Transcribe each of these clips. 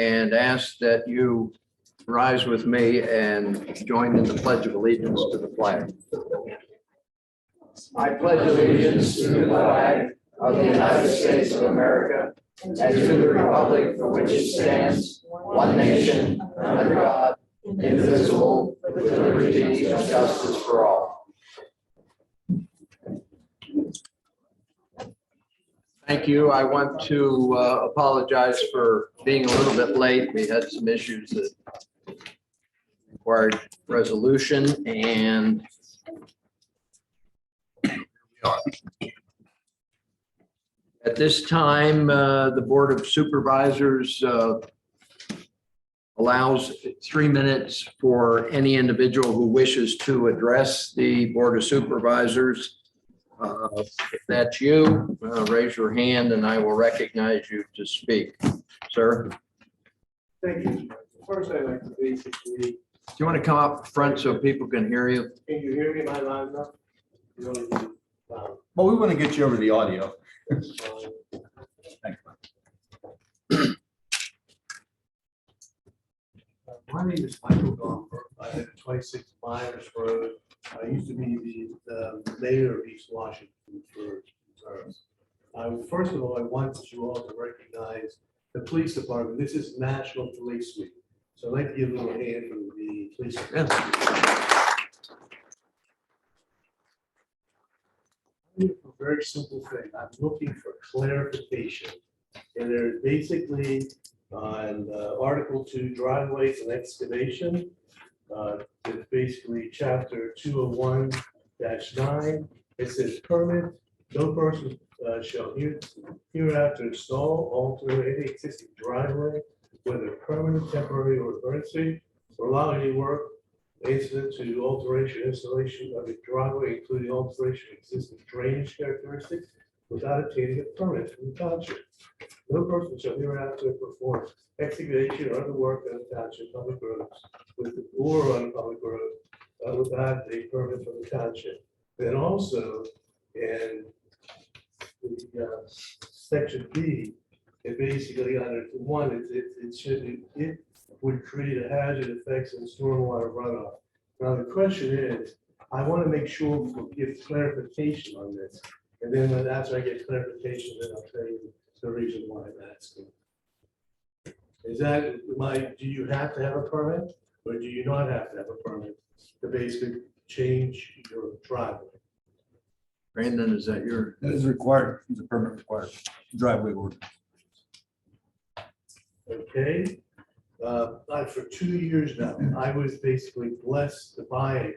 and ask that you rise with me and join in the Pledge of Allegiance to the flag. I pledge allegiance to the flag of the United States of America and to the republic for which it stands, one nation, under God, indivisible, with liberty and justice for all. Thank you. I want to apologize for being a little bit late. We had some issues that required resolution, and at this time, the Board of Supervisors allows 3 minutes for any individual who wishes to address the Board of Supervisors. If that's you, raise your hand and I will recognize you to speak. Sir? Thank you. First, I'd like to basically, Do you want to come up front so people can hear you? can you hear me? Am I loud enough? You don't need to, Well, we want to get you over the audio. My name is Michael Gomber. I live at 26 Myers Road. I used to be the mayor of East Washington for terms. First of all, I want you all to recognize the police department. This is National Police Week. So I'd like to give a little hand from the police department. A very simple thing. I'm looking for clarification. And there's basically on Article 2, driveways and excavation. It's basically chapter 201-9. It says permit, no person shall hereafter install, alter any existing driveway, whether permanent, temporary, or emergency, or allow any work incident to alteration, installation of a driveway, including alteration of existing drainage characteristics, without obtaining a permit from the township. No person shall hereafter perform excavation or other work on the township public roads or on a public road without a permit from the township. Then also, in the section B, it basically under one, it would create a hazard effects in stormwater runoff. Now the question is, I want to make sure we'll give clarification on this, and then after I get clarification, then I'll tell you the reason why I'm asking. Is that do you have to have a permit, or do you not have to have a permit to basically change your driveway? Brandon, is that your? That is required, it's a permit required, driveway ordinance. Okay, for 2 years now, I was basically blessed to buy a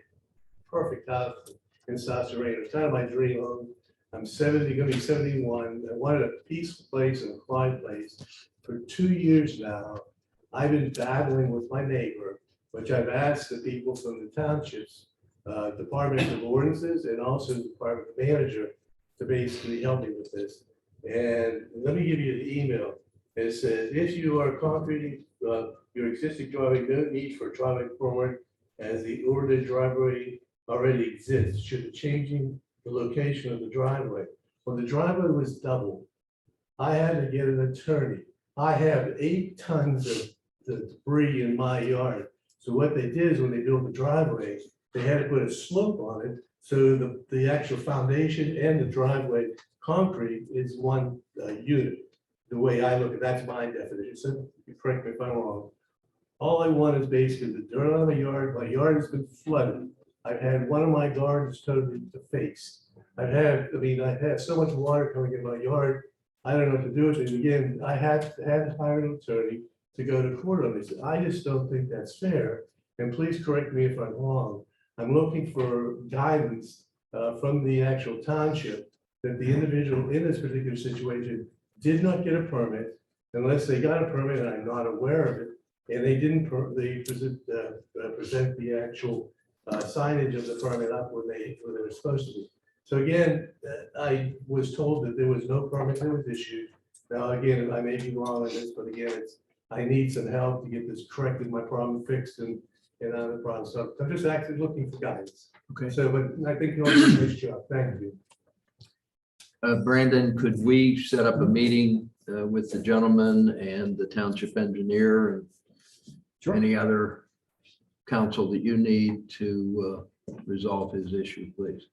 perfect house in South Serena. It's kind of my dream home. I'm 70, gonna be 71. I wanted a peaceful place and a quiet place. For 2 years now, I've been battling with my neighbor, which I've asked the people from the townships, Department of Ordinances, and also the Department Manager to basically help me with this. And let me give you the email. It says, if you are concreting your existing driveway, no need for driveway forward as the ordered driveway already exists. Should be changing the location of the driveway. When the driveway was doubled, I had to get an attorney. I have 8 tons of the debris in my yard. So what they did is when they built the driveway, they had to put a slope on it. So the actual foundation and the driveway concrete is one unit. The way I look at that's my definition. So you correct me if I'm wrong. All I want is basically the dirt on my yard. My yard has been flooded. I've had one of my gardens totally defaced. I've had so much water coming in my yard. I don't know what to do with it. Again, I had to hire an attorney to go to court on this. I just don't think that's fair. And please correct me if I'm wrong. I'm looking for guidance from the actual township that the individual in this particular situation did not get a permit unless they got a permit and I'm not aware of it. And they didn't present the actual signage of the permit up when they were supposed to be. So again, I was told that there was no permit that was issued. Now, again, I may be wrong on this, but again, I need some help to get this corrected, my problem fixed and other problems. So I'm just actually looking for guidance. Okay. So, but I think you'll do a nice job. Thank you. Brandon, could we set up a meeting with the gentleman and the township engineer and any other counsel that you need to resolve his issue, please.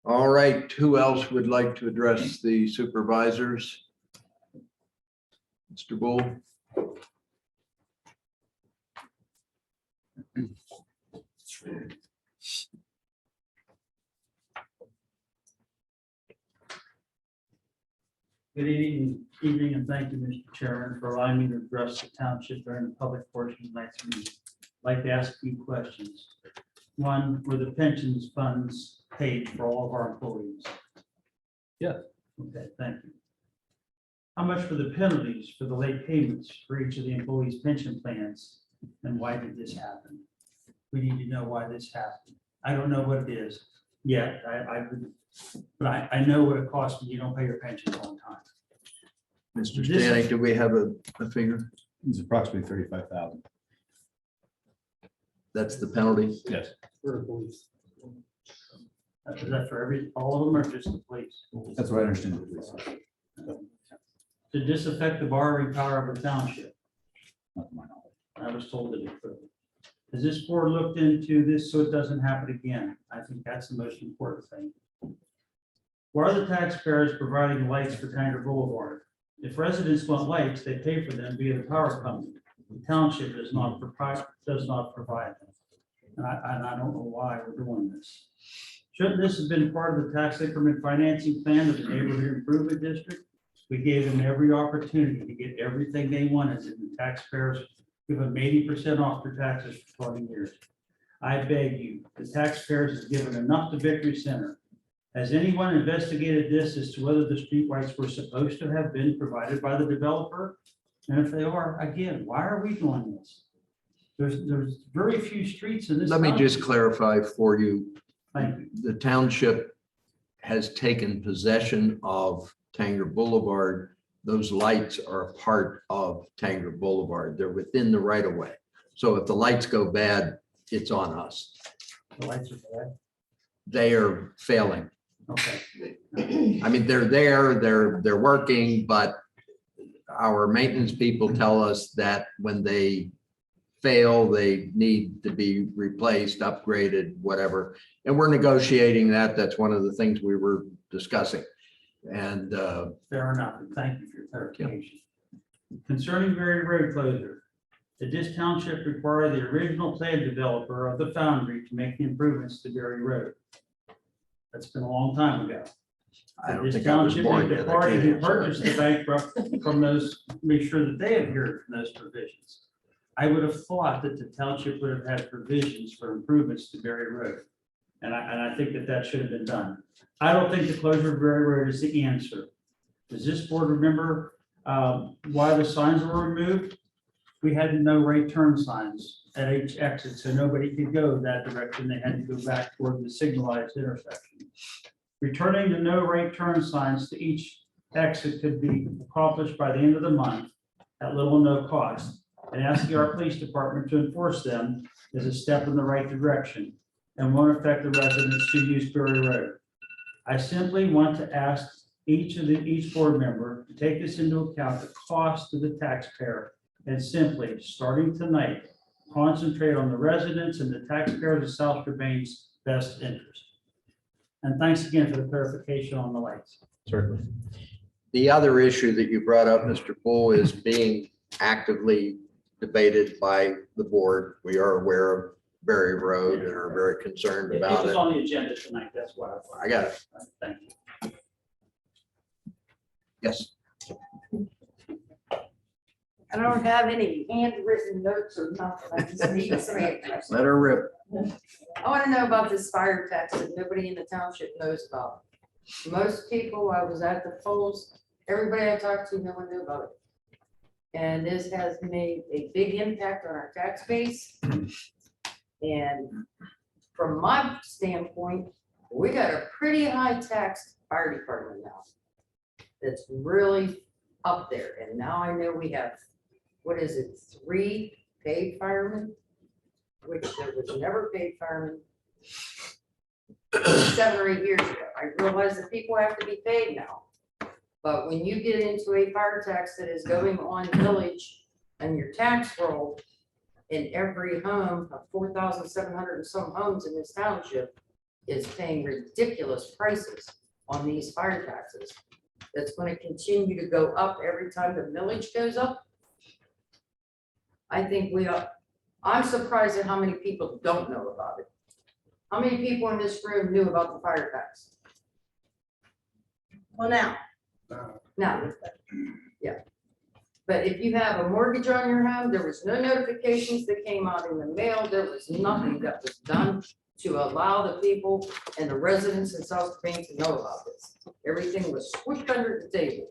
All right, who else would like to address the supervisors? Mr. Bull? Good evening, and thank you, Mr. Chairman, for allowing me to address the township during the public portion of tonight's meeting. I'd like to ask a few questions. One, were the pensions funds paid for all of our employees? Yes. Okay, thank you. How much were the penalties for the late payments for each of the employees' pension plans, and why did this happen? We need to know why this happened. I don't know what it is yet. But I know what it costs when you don't pay your pension on time. Mr. Stanek, do we have a figure? It's approximately 35,000. That's the penalty? Yes. For the police. Is that for all of them, or just the police? That's what I understand. Please. Did this affect the borrowing power of the township? Not to my knowledge. I was told that it could. Has this board looked into this so it doesn't happen again? I think that's the most important thing. Why are the taxpayers providing lights for Tanger Boulevard? If residents want lights, they pay for them via the power company. The township does not provide them. And I don't know why we're doing this. Shouldn't this have been part of the tax increment financing plan of the neighborhood improvement district? We gave them every opportunity to get everything they wanted, and the taxpayers give them 80% off their taxes for 20 years. I beg you, the taxpayers have given enough to Victory Center. Has anyone investigated this as to whether the streetlights were supposed to have been provided by the developer? And if they are, again, why are we doing this? There's very few streets in this. Let me country. just clarify for you. Thank you. The township has taken possession of Tanger Boulevard. Those lights are a part of Tanger Boulevard. They're within the right of way. So if the lights go bad, it's on us. The lights are bad. They are failing. Okay. I mean, they're there, they're working, but our maintenance people tell us that when they fail, they need to be replaced, upgraded, whatever. And we're negotiating that. That's one of the things we were discussing. And Fair enough. And thank you for your clarification. Concerning Berry Road closure, did this township require the original plan developer of the foundry to make the improvements to Berry Road? That's been a long time ago. I don't This think I was township born is the yet. I party can't who answer purchased the bankrupt from those, make sure that they adhere to those provisions. I would have thought that the township would have had provisions for improvements to Berry Road. And I think that should have been done. I don't think the closure of Berry Road is the answer. Does this board remember why the signs were removed? We had no right turn signs at each exit, so nobody could go that direction. They had to go back toward the signalized intersection. Returning the no right turn signs to each exit could be accomplished by the end of the month at little or no cost. And asking our police department to enforce them is a step in the right direction and won't affect the residents who use Berry Road. I simply want to ask each board member to take this into account, the cost to the taxpayer, and simply, starting tonight, concentrate on the residents and the taxpayers of South Strabane's best interest. And thanks again for the clarification on the lights. Certainly. The other issue that you brought up, Mr. Bull, is being actively debated by the board. We are aware of Berry Road and are very concerned It about was it. on the agenda tonight, that's why. I got it. Thank you. Yes. I don't have any handwritten notes or nothing. I just need to say it. Let her rip. I want to know about this fire tax that nobody in the township knows about. Most people, I was at the polls, everybody I talked to, no one knew about it. And this has made a big impact on our tax base. And from my standpoint, we got a pretty high taxed fire department now. That's really up there. And now I know we have, what is it, 3 paid firemen? Which there was never paid firemen 7 or 8 years ago. I realize that people have to be paid now. But when you get into a fire tax that is going on village and your tax roll in every home of 4,700 and some homes in this township is paying ridiculous prices on these fire taxes. That's gonna continue to go up every time the village goes up. I think I'm surprised at how many people don't know about it. How many people in this room knew about the fire tax? Well, now, yeah. But if you have a mortgage on your home, there was no notifications that came out in the mail. There was nothing that was done to allow the people and the residents in South Strabane to know about this. Everything was squished under the table.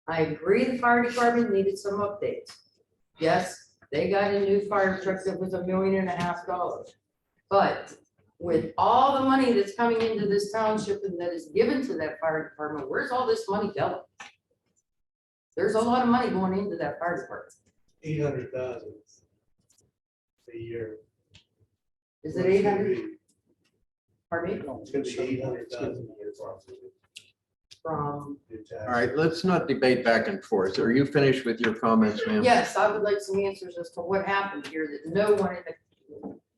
I agree the fire department needed some updates. Yes, they got a new fire truck that was $1.5 million. But with all the money that's coming into this township and that is given to that fire department, where's all this money going? There's a lot of money going into that fire department. 800,000 a year. Is it 800? Pardon me? It's gonna be 800,000 a year. From, All right, let's not debate back and forth. Are you finished with your comments, ma'am? yes, I would like some answers as to what happened here that no one in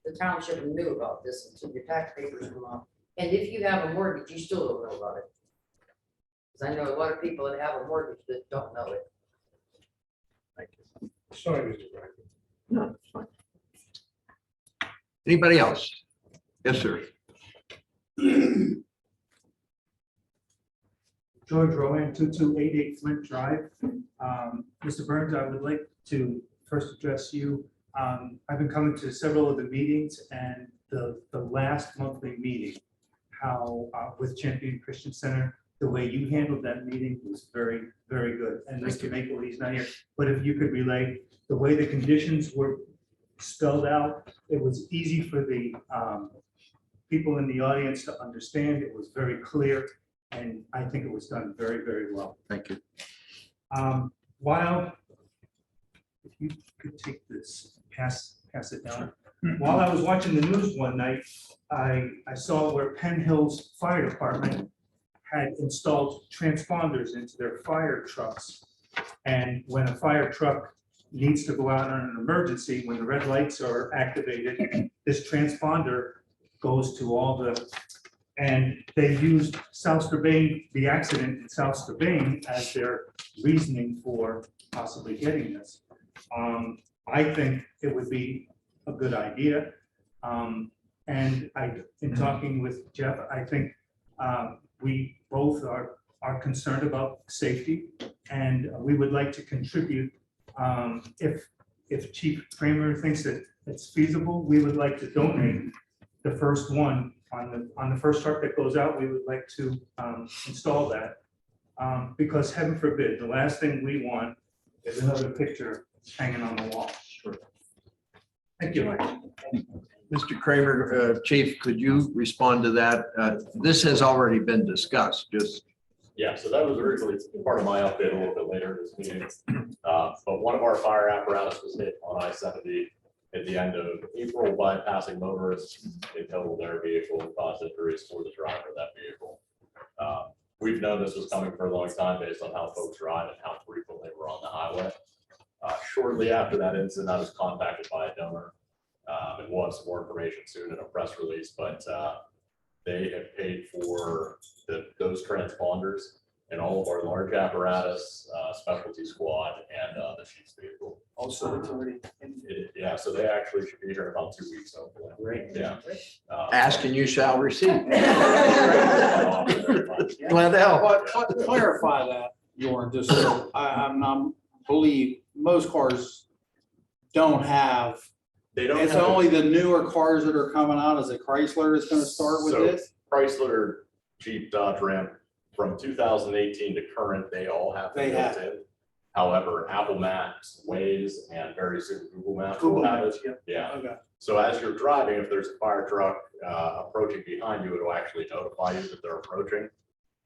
the township knew about this until your tax papers come out. And if you have a mortgage, you still don't know about it. Because I know a lot of people that have a mortgage that don't know it. Thank you. Sorry, Mr. Brackett. No, it's fine. Anybody else? Yes, sir. George Rowan, 2288 Flint Drive. Mr. Burns, I would like to first address you. I've been coming to several of the meetings, and the last monthly meeting, how with Champion Christian Center, the way you handled that meeting was very, very good. And Mr. Maple, he's not here, but if you could relay the way the conditions were spelled out, it was easy for the people in the audience to understand. It was very clear, and I think it was done very, very well. Thank you. While, if you could take this, pass it down. While I was watching the news one night, I saw where Penn Hills Fire Department had installed transponders into their fire trucks. And when a fire truck needs to go out on an emergency, when the red lights are activated, this transponder goes to all the, and they used South Strabane, the accident in South Strabane, as their reasoning for possibly getting this. I think it would be a good idea. And in talking with Jeff, I think we both are concerned about safety, and we would like to contribute. If Chief Kramer thinks that it's feasible, we would like to donate the first one on the first truck that goes out. We would like to install that because heaven forbid, the last thing we want is another picture hanging on the wall. Thank you. Mr. Kramer, Chief, could you respond to that? This has already been discussed, just. Yeah, so that was originally part of my update a little bit later in this meeting. But one of our fire apparatus was hit on I-70 at the end of April by passing motorists. They totaled their vehicle and caused injuries for the driver of that vehicle. We've known this was coming for a long time based on how folks drive and how frequently we're on the highway. Shortly after that incident, I was contacted by a donor. And we'll have some more information soon in a press release, but they have paid for those transponders and all of our large apparatus, specialty squad, and the chief's vehicle. Also, it's already. Yeah, so they actually should be here in about 2 weeks, hopefully. Great. Yeah. Ask and you shall receive. Glad Yeah. to help. But to clarify that, Jordan, just so I'm believe most cars don't have, They don't it's have only the newer cars that are coming out. Is it Chrysler that's gonna start with So- this? Chrysler, Jeep, Dodge, Ram, from 2018 to current, they all have They them have. built in. However, Apple Maps, Waze, and very soon Google Maps will Google have Maps, it. Yeah. Okay. So as you're driving, if there's a fire truck approaching behind you, it'll actually notify you that they're approaching.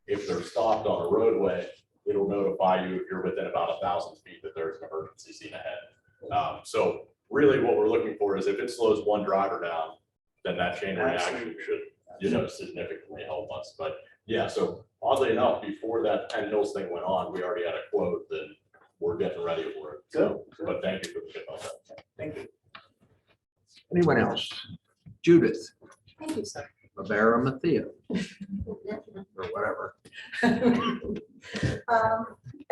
If they're stopped on a roadway, it'll notify you if you're within about 1,000 feet that there's an emergency scene ahead. So really what we're looking for is if it slows one driver down, then that chain reaction should, significantly help us. But yeah, so on oddly enough, before that Penn Hills thing went on, we already had a quote that we're getting ready for it. So, but thank you for the tip on that. Thank you. Anyone else? Judith, Thank you, sir. Rivera, Mathia, or whatever. I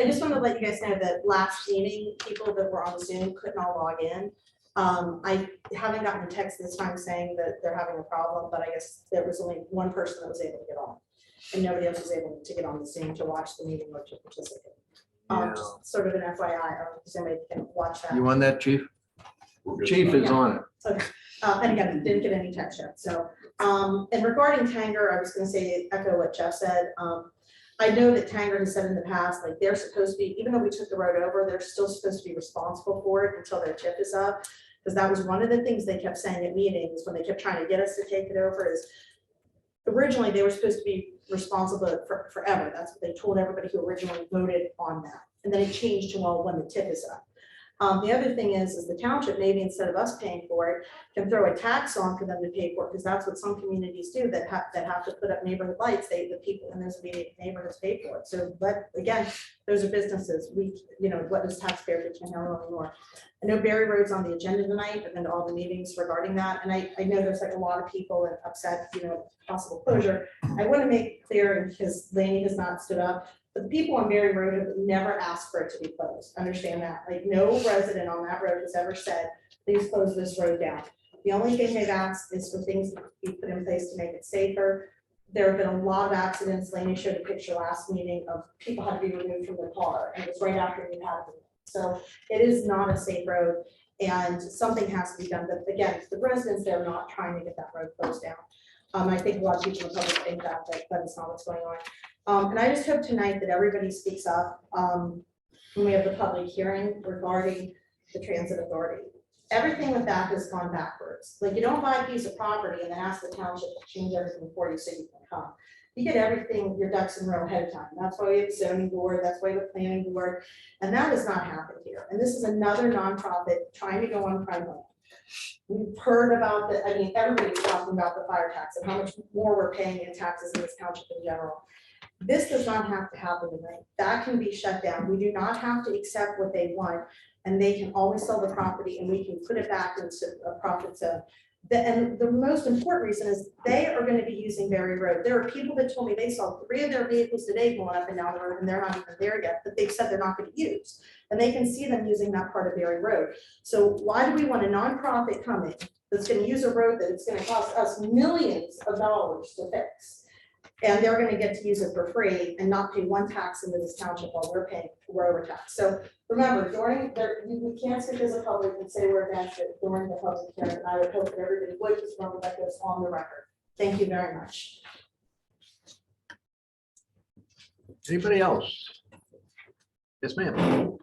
just want to let you guys know that last meeting, people that were on Zoom couldn't all log in. I haven't gotten a text this time saying that they're having a problem, but I guess there was only one person that was able to get on. And nobody else was able to get on the Zoom to watch the meeting or to participate. Yeah. Just sort of an FYI, I don't know if somebody can watch that. You on that, Chief? We're good. Chief is on it. And again, didn't get any text yet, so, and regarding Tanger, I was gonna say, echo what Jeff said. I know that Tanger has said in the past, like, they're supposed to be, even though we took the road over, they're still supposed to be responsible for it until their tip is up. Because that was one of the things they kept saying at meetings, when they kept trying to get us to take it over, is originally they were supposed to be responsible for forever. That's what they told everybody who originally voted on that. And then it changed to, well, when the tip is up. The other thing is the township, maybe instead of us paying for it, can throw a tax on for them to pay for it, because that's what some communities do that have to put up neighborhood lights. The people in those immediate neighborhoods pay for it. So, but again, those are businesses. What does taxpayers can handle anymore? I know Berry Road's on the agenda tonight, and then all the meetings regarding that. And I know there's like a lot of people upset, possible closure. I want to make clear, because Laney has not stood up, but the people on Berry Road have never asked for it to be closed. Understand that. Like, no resident on that road has ever said, please close this road down. The only thing they've asked is for things to be put in place to make it safer. There have been a lot of accidents. Laney showed a picture last meeting of people had to be removed from their car, and it was right after we had them. So it is not a safe road, and something has to be done. But again, the residents, they're not trying to get that road closed down. I think a lot of people in the public think that, but it's not what's going on. And I just hope tonight that everybody speaks up when we have the public hearing regarding the transit authority. Everything with that has gone backwards. Like, you don't buy a piece of property and then ask the township to change everything for you so you can come. You get everything, your ducks in a row ahead of time. That's why we have the zoning board, that's why we have the planning board, and that has not happened here. And this is another nonprofit trying to go on private land. We've heard about everybody's talking about the fire tax and how much more we're paying in taxes in this township in general. This does not have to happen tonight. That can be shut down. We do not have to accept what they want, and they can always sell the property and we can put it back into a profit zone. And the most important reason is they are going to be using Berry Road. There are people that told me they saw 3 of their vehicles today going up and down the road, and they're not even there yet, but they've said they're not going to use. And they can see them using that part of Berry Road. So why do we want a nonprofit coming that's going to use a road that it's going to cost us millions of dollars to fix? And they're going to get to use it for free and not pay one tax into this township while we're paying road tax. So remember, we can't speak as a public and say we're against it during the public hearing. And I would hope that everybody would just remember that goes on the record. Thank you very much. Anybody else? Yes, ma'am.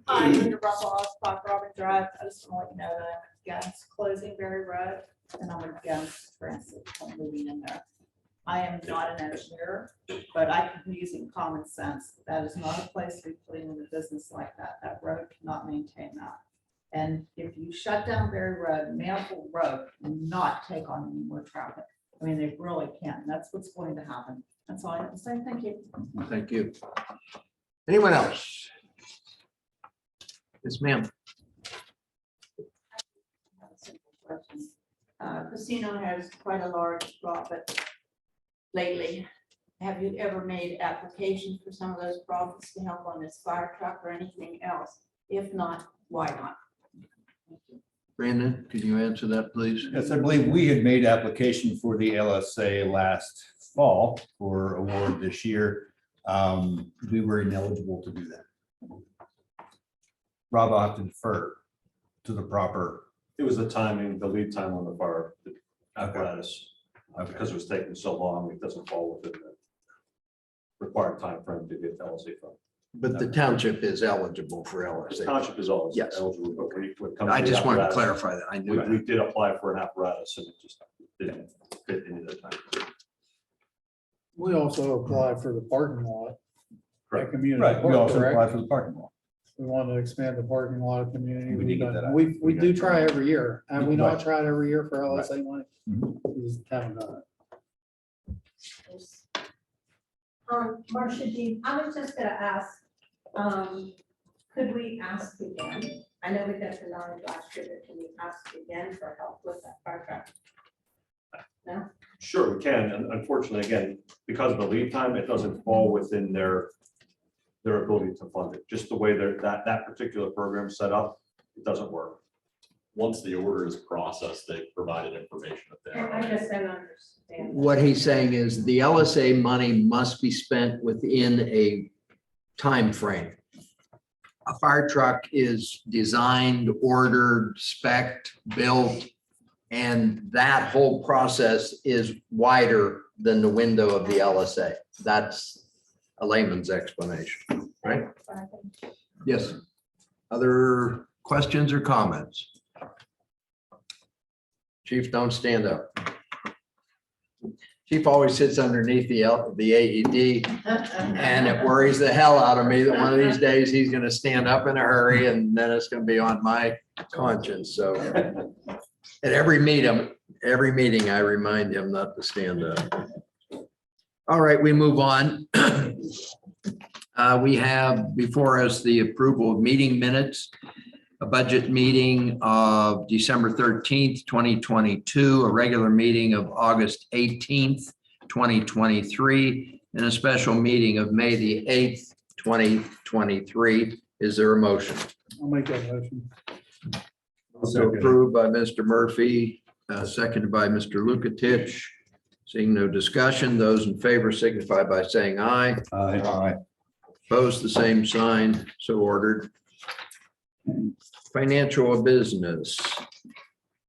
Hi, Linda Russell, Park Robin Drive. I just want to let you know that I'm against closing Berry Road, and I'm against transit moving in there. I am not an engineer, but I can be using common sense. That is not a place to be putting in a business like that. That road cannot maintain that. And if you shut down Berry Road, Manifold Road will not take on any more traffic. I mean, they really can't. That's what's going to happen. That's all I have to say. Thank you. Thank you. Anyone else? Yes, ma'am. Casino has quite a large profit lately. Have you ever made applications for some of those profits to help on this fire truck or anything else? If not, why not? Brandon, can you answer that, please? Yes, I believe we had made application for the LSA last fall for award this year. We were ineligible to do that. Rob, I'll have to defer to the proper. It was the timing, the lead time on the fire apparatus, Okay. because it was taking so long, it doesn't fall within the required time frame to get LLC from. But the township is eligible for The LSA. township is always Yes. eligible, but when it comes I to the just wanted to apparatus, clarify that. I knew We that. did apply for an apparatus and it just didn't fit into the time. We also applied for the parking lot. Correct. At community Right, we park, also correct? applied for the parking lot. We want to expand the parking lot of community. We did get that out. We do try every year. Have we not Right. tried every year for LSA money? Mhm. We just haven't done it. Marcia Jean, I was just gonna ask, could we ask again? I know we got the knowledge last year, but can we ask again for help with that fire truck? Sure, we can. And unfortunately, again, because of the lead time, it doesn't fall within their ability to fund it. Just the way that particular program set up, it doesn't work. Once the order is processed, they provided information that they I just don't understand. What he's saying is the LSA money must be spent within a time frame. A fire truck is designed, ordered, spec'd, built, and that whole process is wider than the window of the LSA. That's a layman's explanation, right? Yes. Other questions or comments? Chief, don't stand up. Chief always sits underneath the AED, and it worries the hell out of me that one of these days he's gonna stand up in a hurry and then it's gonna be on my conscience, so. At every meeting, I remind him not to stand up. All right, we move on. We have before us the approval of meeting minutes, a budget meeting of December 13th, 2022, a regular meeting of August 18th, 2023, and a special meeting of May the 8th, 2023. Is there a motion? I'll make that motion. So approved by Mr. Murphy, seconded by Mr. Lukatich. Seeing no discussion, those in favor signify by saying aye. Aye. Opposed, the same sign, so ordered. Financial business.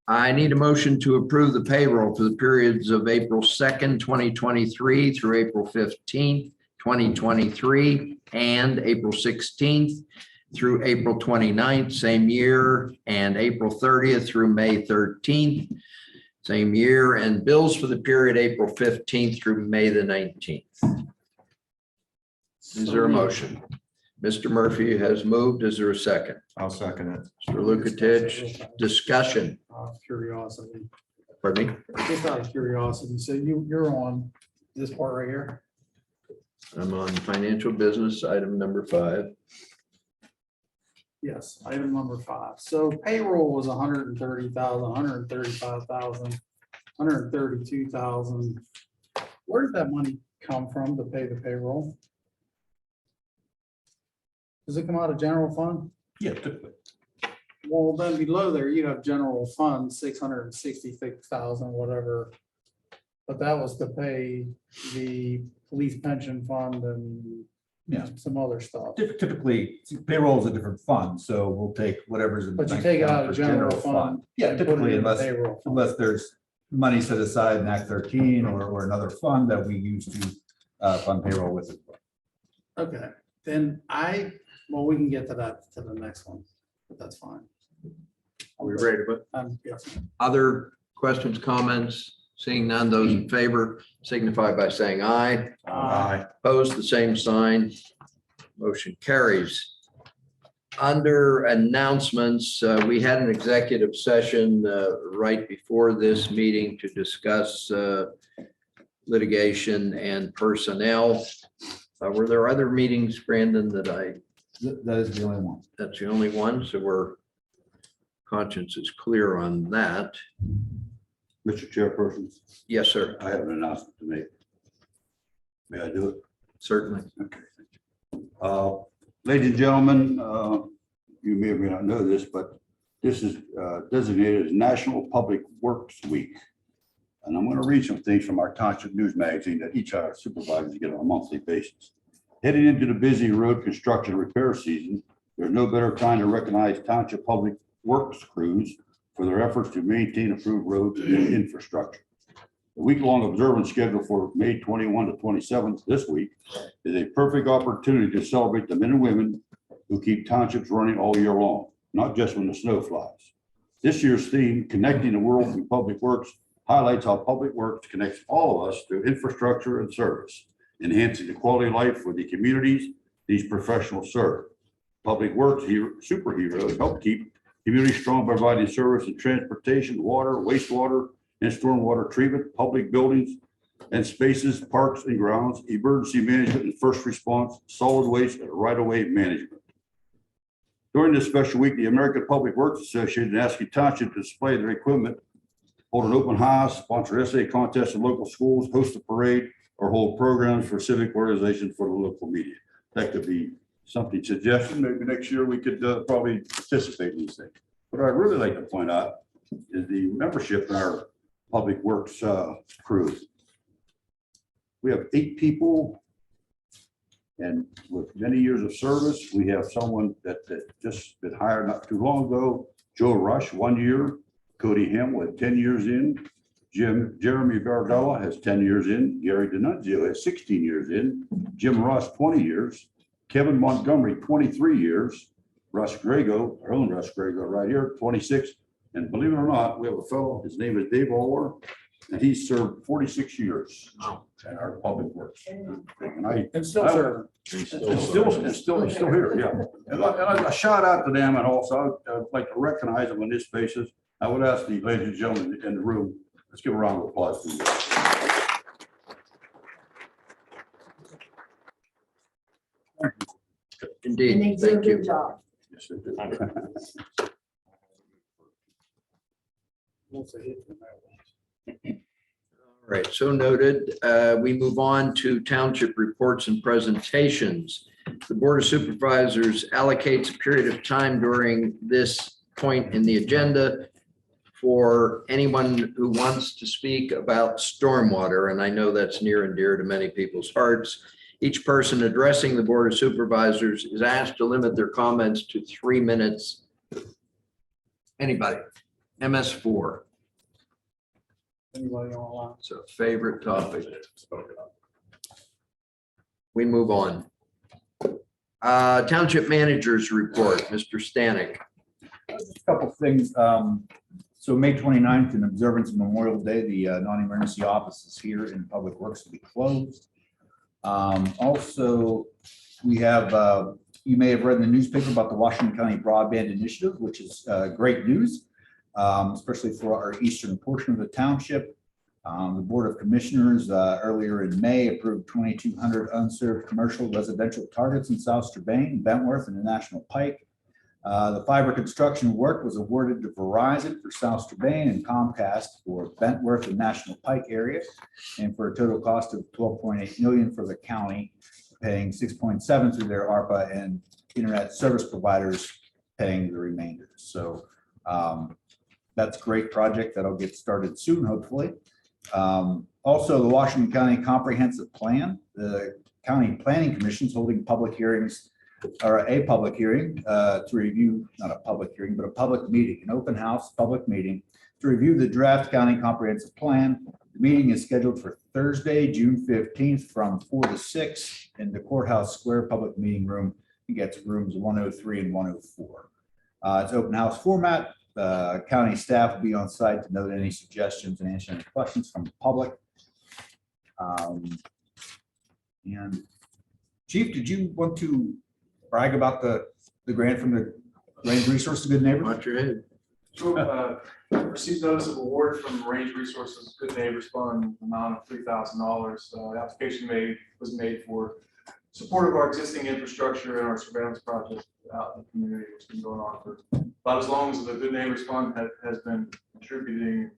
I need a motion to approve the payroll for the periods of April 2nd, 2023 through April 15th, 2023, and April 16th through April 29th, same year, and April 30th through May 13th, same year, and bills for the period April 15th through May the 19th. Is there a motion? Mr. Murphy has moved. Is there a second? I'll second it. Mr. Lukatich, discussion. Curiosity, Pardon me? just out of curiosity, so you're on this part right here? I'm on financial business, item number 5. Yes, item number 5. So payroll was 130,000, 135,000, 132,000. Where did that money come from to pay the payroll? Does it come out of general fund? Yeah, typically. Well, then below there, you have general fund, 666,000, whatever. But that was to pay the police pension fund and Yeah. some other stuff. Typically, payroll is a different fund, so we'll take whatever's in. the But you bank take it account out of for general fund. Yeah, and put it typically, in the unless payroll fund. unless there's money set aside in Act 13 or another fund that we use to fund payroll with it. Okay, then well, we can get to that, to the next one, but that's fine. Are we ready to vote? Yes. Other questions, comments? Seeing none, those in favor signify by saying aye. Aye. Opposed, the same sign. Motion carries. Under announcements, we had an executive session right before this meeting to discuss litigation and personnel. Were there other meetings, Brandon, that That is the only one. that's the only one, so we're conscience is clear on that. Mr. Chairperson, Yes, sir, I have an announcement to make. May I do it? certainly. Okay. Ladies and gentlemen, you may or may not know this, but this is designated as National Public Works Week. And I'm going to read some things from our Township News magazine that each of our supervisors get on a monthly basis. Heading into the busy road construction repair season, there's no better time to recognize Township Public Works crews for their efforts to maintain approved roads and infrastructure. The week-long observance scheduled for May 21 to 27th this week is a perfect opportunity to celebrate the men and women who keep townships running all year long, not just when the snow flies. This year's theme, Connecting the World Through Public Works, highlights how Public Works connects all of us through infrastructure and service, enhancing the quality of life for the communities these professionals serve. Public Works superheroes help keep communities strong by providing service in transportation, water, wastewater, and stormwater treatment, public buildings, and spaces, parks and grounds, emergency management and first response, solid waste, and right-of-way management. During this special week, the American Public Works Association and Ascii Township to display their equipment, hold an open house, sponsor essay contests in local schools, host a parade, or hold programs for civic organizations for the local media. That could be something suggestion. Maybe next year we could probably participate in these things. What I'd really like to point out is the membership in our Public Works crew. We have 8 people, and with many years of service, we have someone that just been hired not too long ago, Joe Rush, 1 year, Cody Hamel 10 years in, Jeremy Bardella has 10 years in, Gary D'Annunzio has 16 years in, Jim Ross 20 years, Kevin Montgomery 23 years, Russ Grego, our own Russ Grego right here, 26, and believe it or not, we have a fellow, his name is Dave Allwer, and he's served 46 years in our Public Works. And still serving. still here, yeah. And a shout out to them, and also I'd like to recognize them on this basis. I would ask the ladies and gentlemen in the room, let's give a round of applause to you. Indeed, thank you. Job. Yes, they do. All right, so noted. We move on to township reports and presentations. The Board of Supervisors allocates a period of time during this point in the agenda for anyone who wants to speak about stormwater, and I know that's near and dear to many people's hearts. Each person addressing the Board of Supervisors is asked to limit their comments to 3 minutes. Anybody? MS4. Anybody online? It's a favorite topic. We move on. Township Managers Report, Mr. Stanek. Just a couple of things. So May 29th, in observance of Memorial Day, the non-emergency offices here in Public Works will be closed. Also, we have, you may have read in the newspaper about the Washington County Broadband Initiative, which is great news, especially for our eastern portion of the township. The Board of Commissioners earlier in May approved 2,200 unserved commercial residential targets in South Strabane, Bentworth, and the National Pike. The fiber construction work was awarded to Verizon for South Strabane and Comcast for Bentworth and National Pike area, and for a total cost of $12.8 million for the county, paying 6.7 through their ARPA and internet service providers paying the remainder. So that's a great project that'll get started soon, hopefully. Also, the Washington County Comprehensive Plan, the County Planning Commission is holding public hearings, or a public hearing to review, not a public hearing, but a public meeting, an open house public meeting to review the draft county comprehensive plan. The meeting is scheduled for Thursday, June 15th from 4 to 6 in the Courthouse Square Public Meeting Room. It gets rooms 103 and 104. It's open house format. County staff will be on site to note any suggestions and answer any questions from the public. And Chief, did you want to brag about the grant from the Range Resources Good Neighbors? Watch your head. So, received notice of award from Range Resources Good Neighbors Fund, amount of $3,000. The application was made for support of our existing infrastructure and our surveillance project out in the community, which has been going on for about as long as the Good Neighbors Fund has been contributing.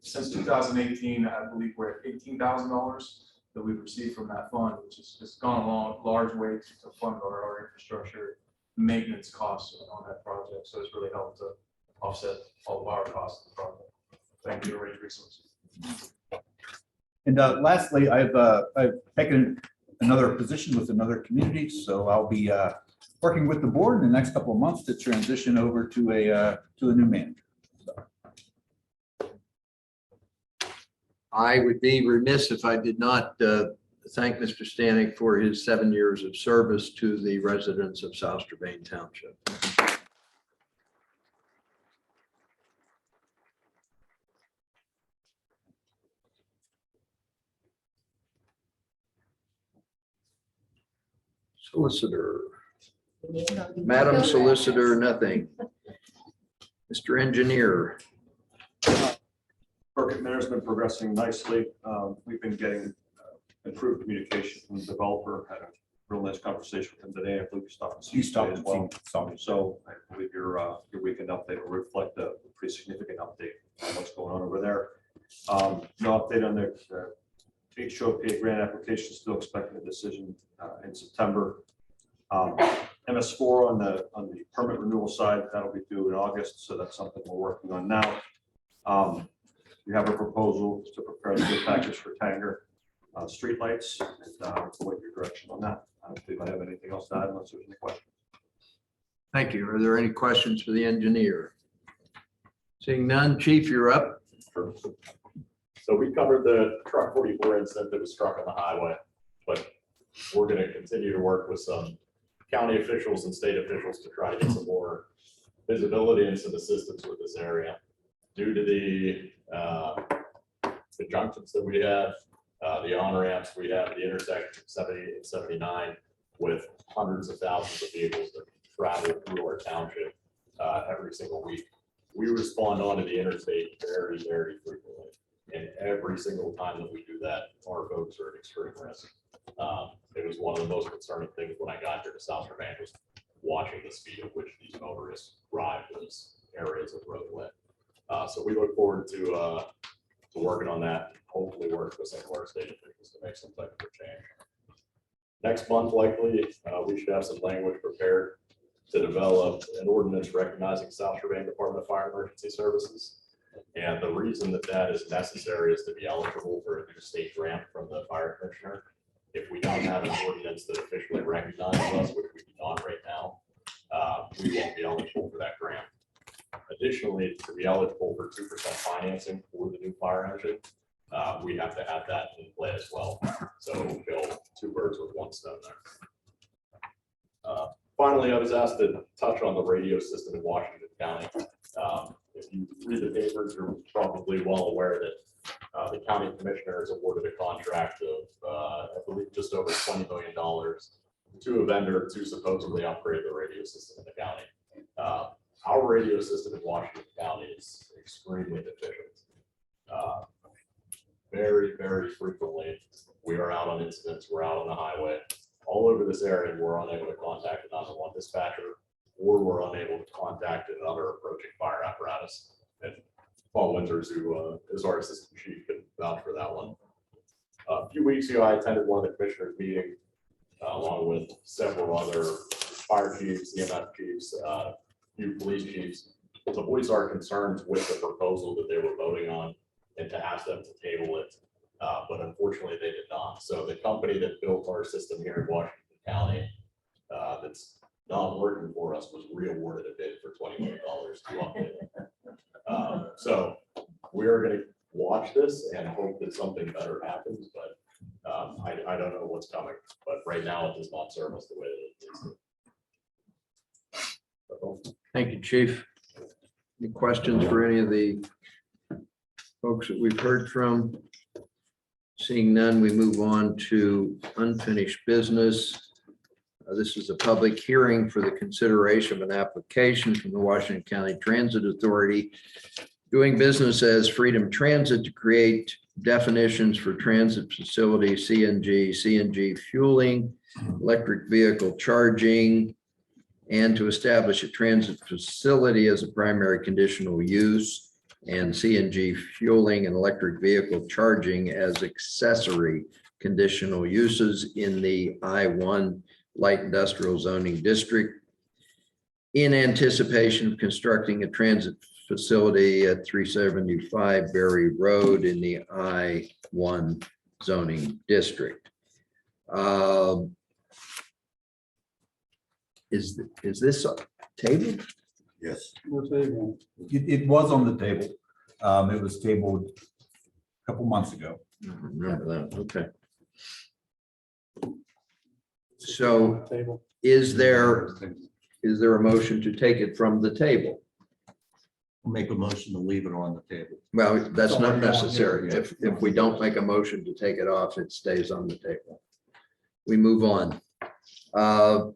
Since 2018, I believe we're at $18,000 that we've received from that fund, which has just gone a large way to fund our infrastructure maintenance costs on that project. So it's really helped to offset all of our costs of the project. Thank you, Range Resources. And lastly, I've taken another position with another community, so I'll be working with the board in the next couple of months to transition over to a new manager. I would be remiss if I did not thank Mr. Stanek for his 7 years of service to the residents of South Strabane Township. Solicitor. Madam Solicitor, nothing. Mr. Engineer. Circuit Mayor's been progressing nicely. We've been getting improved communication from the developer. Had a real nice conversation with him today. I believe he stopped. to see He you stopped today as and well. saw me. So I believe your weekend update will reflect a pretty significant update on what's going on over there. No update on the HOPA grant application, still expecting a decision in September. MS4 on the permit renewal side, that'll be due in August, so that's something we're working on now. We have a proposal to prepare the bid package for Tanger streetlights, and wait your direction on that. I don't believe I have anything else to add unless there's any questions. Thank you. Are there any questions for the engineer? Seeing none, Chief, you're up. So we covered the truck 44 incident that was struck on the highway, but we're going to continue to work with some county officials and state officials to try to get some more visibility and some assistance with this area. Due to the junctions that we have, the on-ramps, we have the intersection 70 and 79 with hundreds of thousands of vehicles that travel through our township every single week. We respond onto the interstate very, very frequently. And every single time that we do that, our folks are at extreme risk. It was one of the most concerning things when I got here to South Strabane was watching the speed at which these motorists drive those areas of roadway. So we look forward to working on that, hopefully work with some of our state officials to make some type of change. Next month, likely, we should have some language prepared to develop an ordinance recognizing South Strabane Department of Fire and Emergency Services. And the reason that that is necessary is to be eligible for a new state grant from the fire commissioner. If we don't have an ordinance that officially recognizes us, which we do not right now, we won't be eligible for that grant. Additionally, to be eligible for 2% financing for the new fire engine, we have to have that in play as well. So we'll kill two birds with one stone there. Finally, I was asked to touch on the radio system in Washington County. If you read the papers, you're probably well aware that the county commissioner has awarded a contract of, I believe, just over $20 million to a vendor to supposedly upgrade the radio system in the county. Our radio system in Washington County is extremely deficient. Very, very frequently, we are out on incidents, we're out on the highway. All over this area, we're unable to contact an 911 dispatcher, or we're unable to contact another approaching fire apparatus. And Paul Winters, who is our assistant chief, can vouch for that one. A few weeks ago, I attended one of the commissioners' meetings, along with several other fire chiefs, EMS chiefs, few police chiefs, to voice our concerns with the proposal that they were voting on and to ask them to table it. But unfortunately, they did not. So the company that built our system here in Washington County, that's not working for us, was re-awarded a bid for $20 million to update it. So we're going to watch this and hope that something better happens, but I don't know what's coming. But right now, it does not serve us the way that it needs to. Thank you, Chief. Any questions for any of the folks that we've heard from? Seeing none, we move on to unfinished business. This is a public hearing for the consideration of an application from the Washington County Transit Authority doing business as Freedom Transit to create definitions for transit facility, CNG fueling, electric vehicle charging, and to establish a transit facility as a primary conditional use, and CNG fueling and electric vehicle charging as accessory conditional uses in the I-1 light industrial zoning district in anticipation of constructing a transit facility at 375 Berry Road in the I-1 zoning district. Is this a table? Yes. It was on the table. It was tabled a couple months ago. I don't remember that, okay. So is there a motion to take it from the table? Make a motion to leave it on the table. Well, that's not necessary. If we don't make a motion to take it off, it stays on the table. We move on.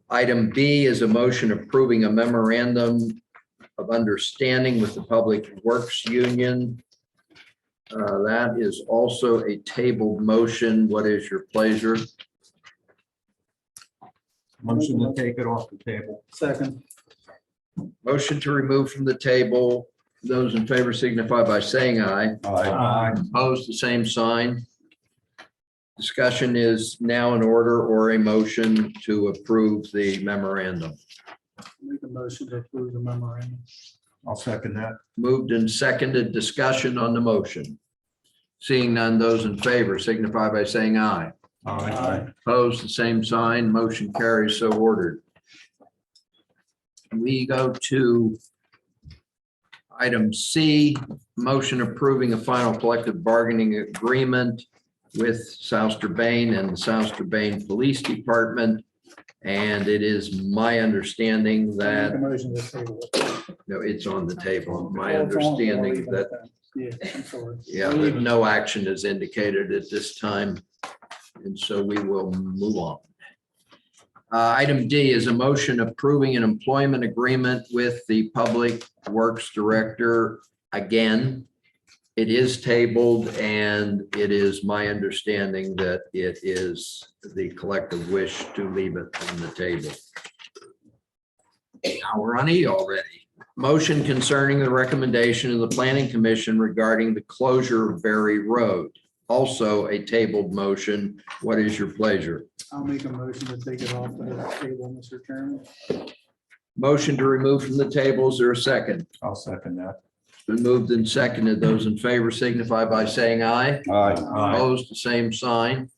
Item B is a motion approving a memorandum of understanding with the Public Works Union That is also a tabled motion. What is your pleasure? Motion to take it off the table. Second. Motion to remove from the table. Those in favor signify by saying aye. Aye. Opposed, the same sign. Discussion is now in order, or a motion to approve the memorandum. Make a motion to approve the memorandum. I'll second that. Moved and seconded. Discussion on the motion. Seeing none, those in favor signify by saying aye. Aye. Opposed, the same sign. Motion carries, so ordered. We go to item C, motion approving a final collective bargaining agreement with South Strabane and the South Strabane Police Department. And it is my understanding Make a that, motion to table it. no, it's on the table. My Oh, it's on, we'll understanding leave it that, at that. Yeah, I'm sorry. yeah, that no action is indicated at this time. And so we will move on. Item D is a motion approving an employment agreement with the Public Works Director. Again, it is tabled, and it is my understanding that it is the collective wish to leave it on the table. Now we're on E already. Motion concerning the recommendation of the Planning Commission regarding the closure of Berry Road. Also a tabled motion. What is your pleasure? I'll make a motion to take it off the table, Mr. Chairman. Motion to remove from the table. Is there a second? I'll second that. It's been moved and seconded. Those in favor signify by saying aye. Aye. Opposed, the same sign.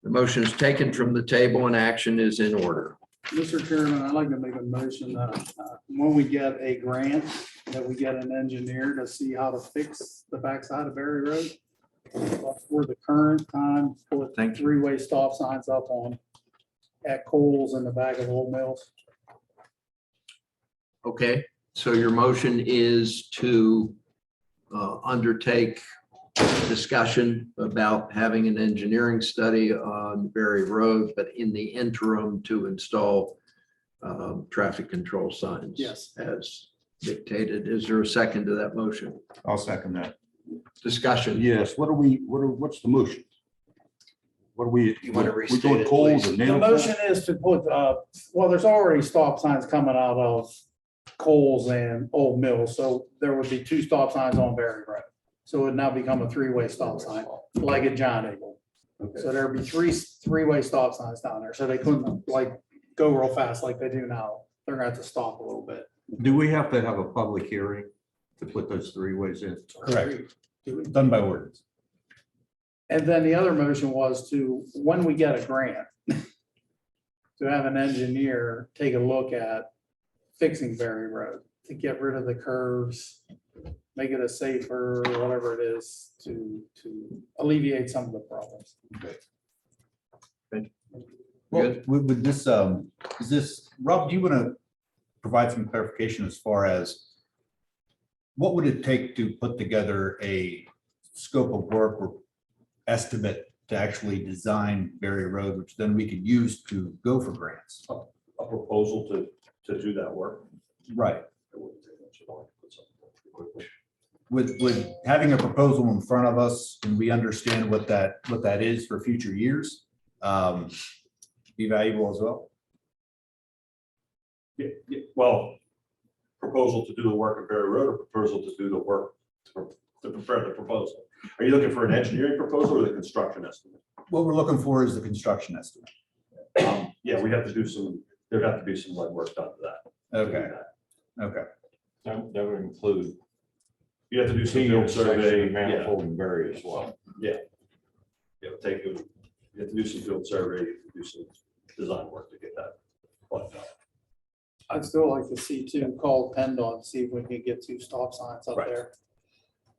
The motion is taken from the table and action is in order. Mr. Chairman, I'd like to make a motion that when we get a grant, that we get an engineer to see how to fix the backside of Berry Road. For the current time, put three-way stop signs up on at Coles in the back of Old Mills. Okay, so your motion is to undertake discussion about having an engineering study on Berry Road, but in the interim to install traffic control signs. Yes. As dictated. Is there a second to that motion? I'll second that. Discussion. Yes, what's the motion? What are we? You wanna we restate doing it, Coles please? and The nail? motion is to put, well, there's already stop signs coming out of Coles and Old Mills, so there would be two stop signs on Berry Road. So it would now become a three-way stop sign, like at John Eagle. So there'd be three-way stop signs down there, so they couldn't like go real fast like they do now. They're gonna have to stop a little bit. Do we have to have a public hearing to put those three ways in? Correct. Done by ordinance. And then the other motion was to, when we get a grant, to have an engineer take a look at fixing Berry Road, to get rid of the curves, make it a safer, whatever it is, to alleviate some of the problems. Well, with this, is this, Rob, do you want to provide some clarification as far as what would it take to put together a scope of work or estimate to actually design Berry Road, which then we could use to go for grants? A proposal to do that work. Right. It wouldn't take much at all. Put something quickly. With having a proposal in front of us and we understand what that is for future years, be valuable as well. Yeah, well, proposal to do the work at Berry Road or proposal to do the work to prepare the proposal? Are you looking for an engineering proposal or the construction estimate? What we're looking for is the construction estimate. Yeah, we have to do there'd have to be some legwork done to that. Okay. Okay. That would include You have to do some field survey. manifold and Berry as well. Yeah, you have to do some field survey, do some design work to get that. But I'd still like to see two, call PennDOT, see if we can get two stop signs up Right. there.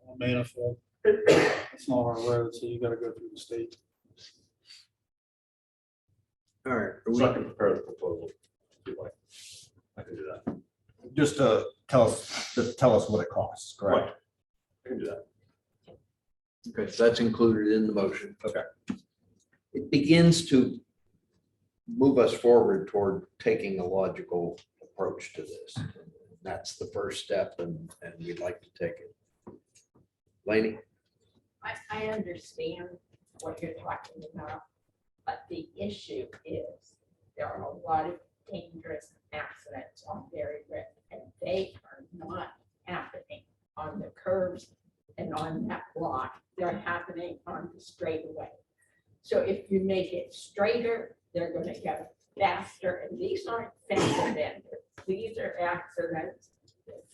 On Manifold. It's not our road, so you gotta go through the state. All right. so I can prepare the proposal. if you like. I can do that. Just to tell us what it costs, correct? Right. I can do that. Okay, so that's included in the motion. Okay. It begins to move us forward toward taking a logical approach to this. That's the first step, and we'd like to take it. Laney? I understand what you're talking about, but the issue is there are a lot of dangerous accidents on Berry Road, and they are not happening on the curves and on that block. They're happening on the straightaway. So if you make it straighter, they're gonna go faster, and these aren't fender benders. These are accidents.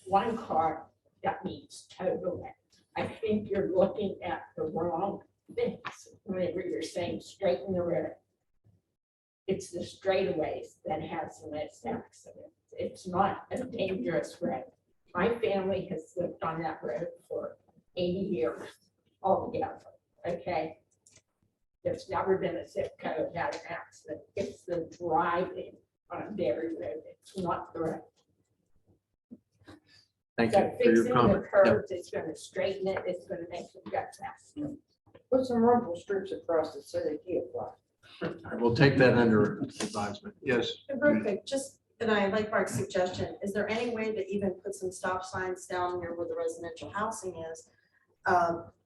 One car that needs totaling. I think you're looking at the wrong things whenever you're saying straighten the road. It's the straightaways that has the most accidents. It's not a dangerous road. My family has lived on that road for 80 years altogether, okay? There's never been a zip code that an accident. It's the driving on Berry Road. It's not the road. Thank So you for your fixing the comment. Yep. curves, it's gonna straighten it, it's gonna make them go faster. Put some rumble strips across it so they can't fly. All right, we'll take that under advisement. Yes. And real quick, just, and I like Mark's suggestion, is there any way to even put some stop signs down here where the residential housing is?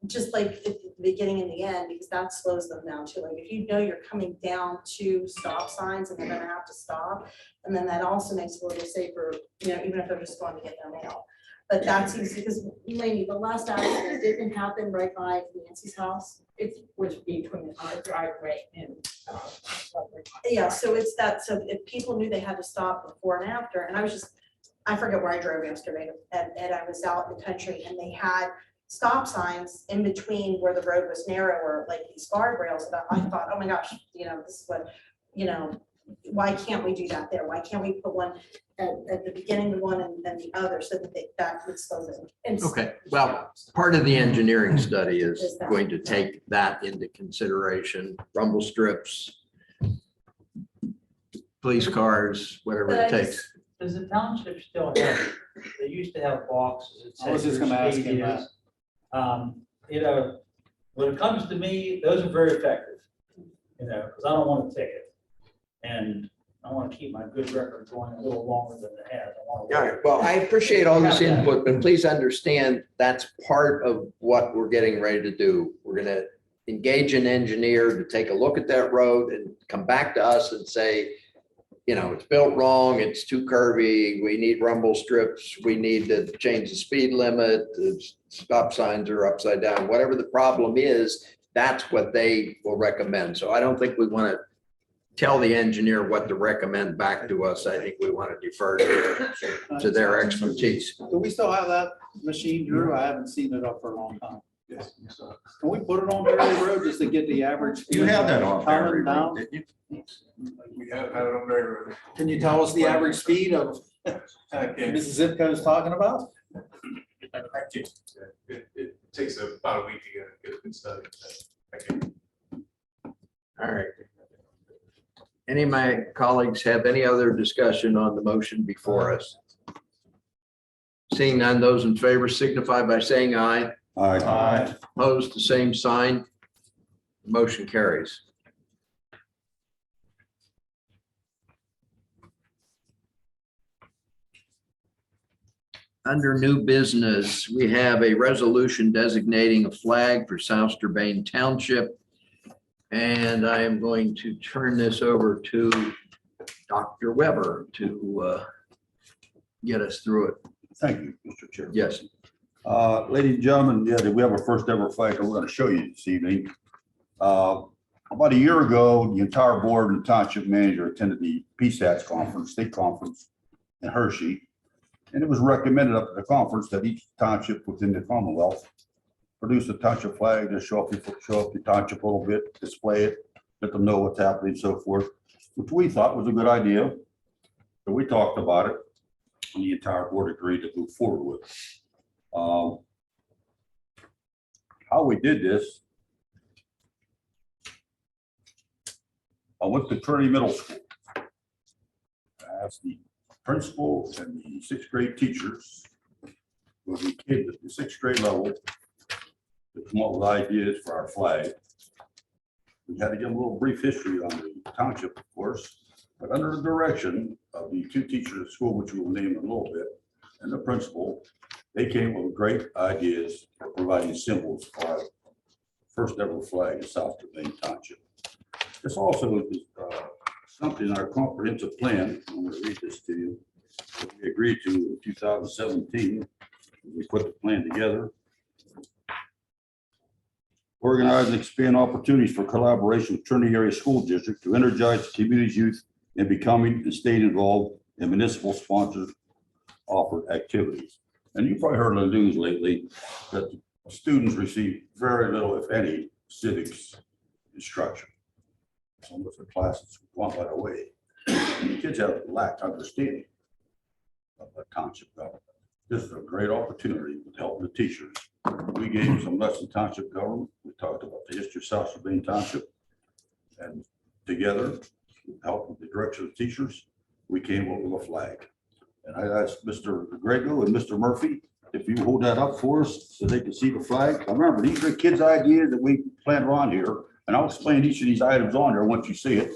Just like at the beginning and the end, because that slows them down too. Like if you know you're coming down to stop signs and they're gonna have to stop, and then that also makes it a little safer, you know, even if they're just going to get their mail. But that's easy, because Laney, the last accident didn't happen right by Nancy's house. It was between our driveway and. Yeah, so it's that, so if people knew they had to stop before and after, and I forget where I drove yesterday, and I was out in the country, and they had stop signs in between where the road was narrower, like these guardrails, and I thought, oh my gosh, you know, this is what, you know, why can't we do that there? Why can't we put one at the beginning of one and then the other, so that that would slow them? And Okay, well, part of the engineering study is going to take that into consideration, rumble strips, police cars, whatever But it I takes. just- Does the township still have, they used to have boxes that I was said just your gonna ask speed him that. is. You know, when it comes to me, those are very effective, you know, because I don't want a ticket. And I want to keep my good record going a little longer than it has. I want to- All right, well, I appreciate all this input, but please understand that's part of what we're getting ready to do. We're gonna engage an engineer to take a look at that road and come back to us and say, you know, it's built wrong, it's too curvy, we need rumble strips, we need to change the speed limit, the stop signs are upside down, whatever the problem is, that's what they will recommend. So I don't think we want to tell the engineer what to recommend back to us. I think we want to defer to their expertise. Do we still have that machine, Drew? I haven't seen it up for a long time. Yes. Can we put it on Berry Road just to get the average? You have that on coming Berry down? Road, didn't you? We have had it on Berry Road. Can you tell us the average speed of Okay. Mrs. Zipco's talking about? It takes about a week to get a good study. Okay. All right. Any of my colleagues have any other discussion on the motion before us? Seeing none, those in favor signify by saying aye. Aye. Opposed, the same sign. Motion carries. Under new business, we have a resolution designating a flag for South Strabane Township. And I am going to turn this over to Dr. Weber to get us through it. Thank you, Mr. Chair. Yes. Ladies and gentlemen, yeah, we have our first ever flag, and we're going to show you this evening. About a year ago, the entire board and township manager attended the PSATS conference, state conference in Hershey. And it was recommended up at the conference that each township within the Commonwealth produce a township flag to show up the township a little bit, display it, let them know what's happening and so forth, which we thought was a good idea. So we talked about it, and the entire board agreed to move forward with it. How we did this, I went to Trinity Middle School. I asked the principal and the sixth grade teachers with the kids at the sixth grade level to come up with ideas for our flag. We had to give a little brief history on the township, of course, but under the direction of the two teachers at school, which we will name in a little bit, and the principal, they came up with great ideas for for providing symbols for our first ever flag in South Strabane Township. This also is something in our comprehensive plan. I'm going to read this to you. That we agreed to in 2017. We put the plan together. Organize and expand opportunities for collaboration with Trinity Area School District to energize the community's youth in becoming and staying involved in municipal sponsored offered activities. And you've probably heard on the news lately that students receive very little, if any, civics instruction. Some of the classes gone by the way. The kids have lack understanding of the township government. This is a great opportunity to help the teachers. We gave them some lessons in township government. We talked about the history of South Strabane Township. And together, help with the direction of the teachers, we came up with a flag. And I asked Mr. Grego and Mr. Murphy, if you hold that up for us so they can see the flag. I remember, these are kids' ideas that we planted on here, and I'll explain each of these items on there once you see it.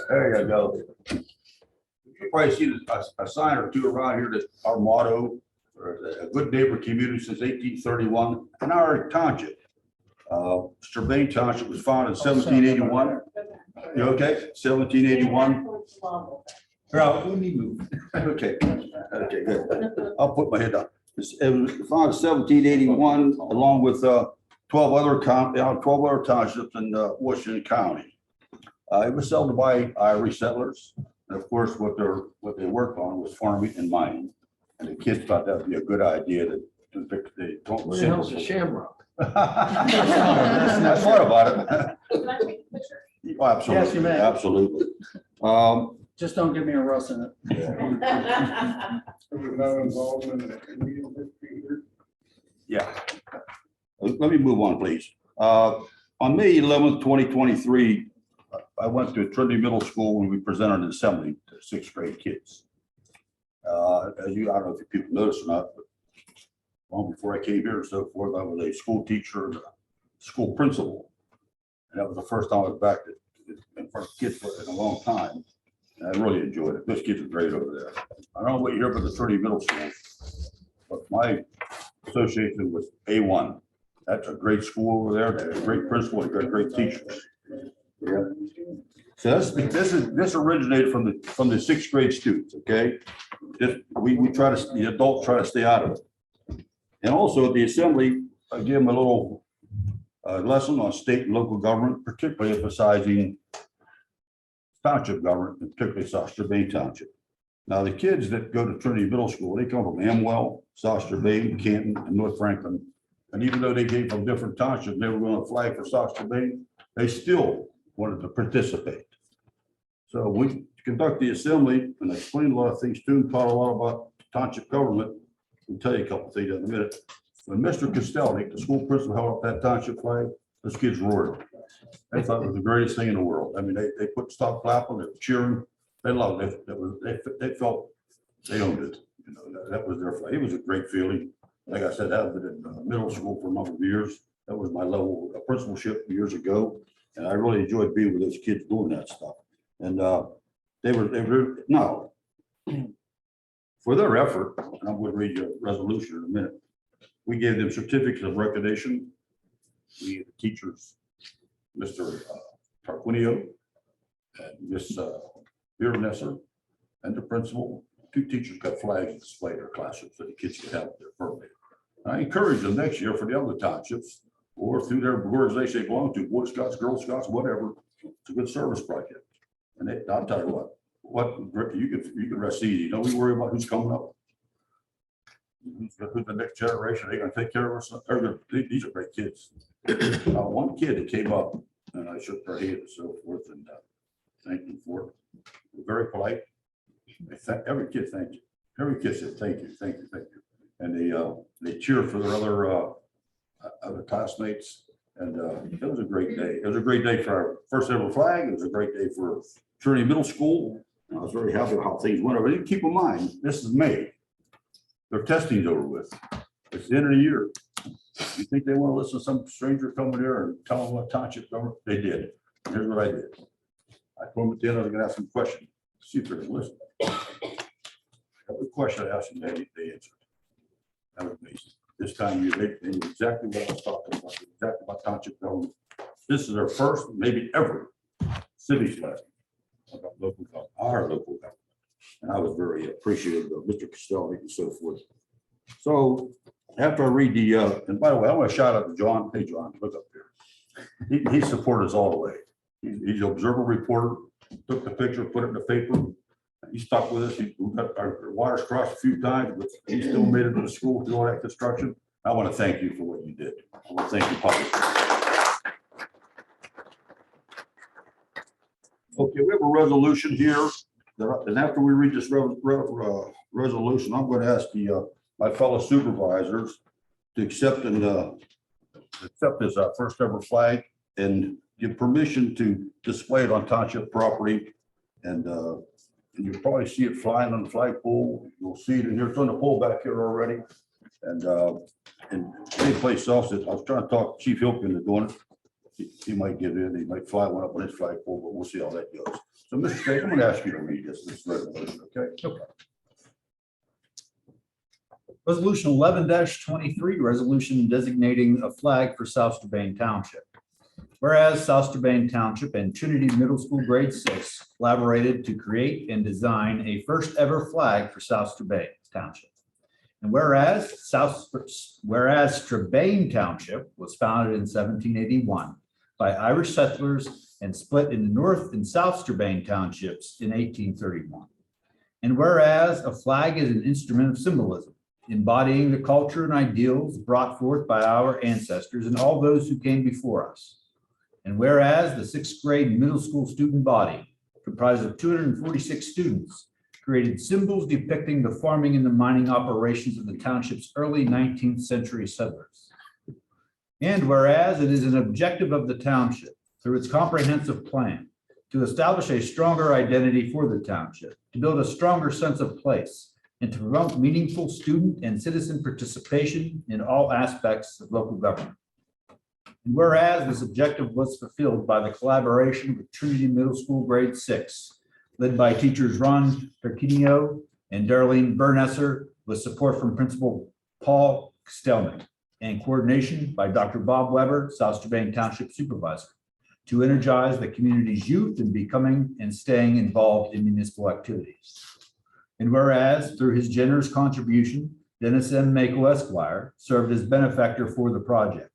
There you go. You probably see a sign or two around here that our motto, or a good neighbor community since 1831, in our township. Strabane Township was founded in 1781. You okay? 1781. Well, let me move. Okay, okay, good. I'll put my head down. It was founded in 1781, along with 12 other townships in Washington County. It was settled by Irish settlers. And of course, what they worked on was farming and mining. And the kids thought that would be a good idea to they don't. Where the hell's the shamrock? I thought about it. Can I take a picture? Oh, absolutely. Yes, you may. Absolutely. Just don't give me a Russ in it. Yeah. Let me move on, please. On May 11th, 2023, I went to Trinity Middle School and we presented an assembly to sixth grade kids. As you, I don't know if people noticed or not, but long before I came here and so forth, I was a school teacher and a school principal. And that was the first time I was back in front of kids for in a long time. And I really enjoyed it. Those kids are great over there. I don't know what you hear about the Trinity Middle School, but my association was A1. That's a great school over there. They have a great principal, they got great teachers. Yeah. So this originated from the sixth grade students, okay? We try to, the adults try to stay out of it. And also at the assembly, I gave them a little lesson on state and local government, particularly emphasizing township government, and particularly South Strabane Township. Now, the kids that go to Trinity Middle School, they come from Amwell, South Strabane, Canton, and North Franklin. And even though they came from different townships, they were going to flag for South Strabane, they still wanted to participate. So we conduct the assembly and explain a lot of things to them, taught a lot about township government. I'll tell you a couple of things in a minute. When Mr. Costelli, the school principal, held up that township flag, those kids roared. They thought it was the greatest thing in the world. I mean, they put stop clapping, they were cheering. They loved it. They felt they owned it. You know, that was their flag. It was a great feeling. Like I said, I've been in middle school for a number of years. That was my level of principalship years ago. And I really enjoyed being with those kids doing that stuff. And they were now for their effort, and I'm going to read you a resolution in a minute. We gave them certificates of recognition. We gave the teachers, Mr. Tarquinio and Miss Biernesser, and the principal. 2 teachers got flags displayed in their classrooms so the kids could have their permit. I encourage them next year for the other townships or through their organization they belong to, Boy Scouts, Girl Scouts, whatever. It's a good service project. And I'll tell you what you can rest easy. Don't we worry about who's coming up. Who's the next generation? They're going to take care of us. These are great kids. One kid that came up and I shook their hand and so forth and thanked them for it. Very polite. Every kid thanked you. Every kid said thank you, thank you, thank you. And they cheered for their other classmates. And it was a great day. It was a great day for our first ever flag. It was a great day for Trinity Middle School. And I was very happy with how things went over. Keep in mind, this is May. Their testing's over with. It's the end of the year. You think they want to listen to some stranger coming there and tell them what township government? They did. Here's what I did. I told them at the end, I was going to ask them a question. See if they're going to listen. Every question I asked them, they answered. That was amazing. This time they knew exactly what I was talking about, exactly about township government. This is their first, maybe ever, city flag about local government, our local government. And I was very appreciative of Mr. Costello and so forth. So after I read the, and by the way, I want to shout out to John. Hey, John, look up there. He supported us all the way. He's an observer reporter, took the picture, put it in the paper. He stuck with us. We got our wires crossed a few times, but he still made it to the school through all that construction. I want to thank you for what you did. I want to thank you publicly. Okay, we have a resolution here. And after we read this resolution, I'm going to ask my fellow supervisors to accept this first ever flag and give permission to display it on township property. And you'll probably see it flying on the flagpole. You'll see it in here. It's on the pole back here already. And any place else that I was trying to talk Chief Hilton into doing it. He might give in. He might fly one up on his flagpole, but we'll see how that goes. So, Mr. State, I'm going to ask you to read this resolution, okay? Okay. Resolution 11-23, resolution designating a flag for South Strabane Township. Whereas South Strabane Township and Trinity Middle School Grade 6 collaborated to create and design a first ever flag for South Strabane Township. And whereas Strabane Township was founded in 1781 by Irish settlers and split into North and South Strabane Townships in 1831. And whereas a flag is an instrument of symbolism, embodying the culture and ideals brought forth by our ancestors and all those who came before us. And whereas the 6th grade middle school student body, comprised of 246 students, created symbols depicting the farming and the mining operations of the township's early 19th century settlers. And whereas it is an objective of the township, through its comprehensive plan, to establish a stronger identity for the township, to build a stronger sense of place, and to promote meaningful student and citizen participation in all aspects of local government. And whereas this objective was fulfilled by the collaboration with Trinity Middle School Grade 6, led by teachers Ron Perkinio and Darlene Bernesser, with support from Principal Paul Stelman, and coordination by Dr. Bob Weber, South Strabane Township Supervisor, to energize the community's youth in becoming and staying involved in municipal activities. And whereas through his generous contribution, Dennis M. Mako Esquire served as benefactor for the project.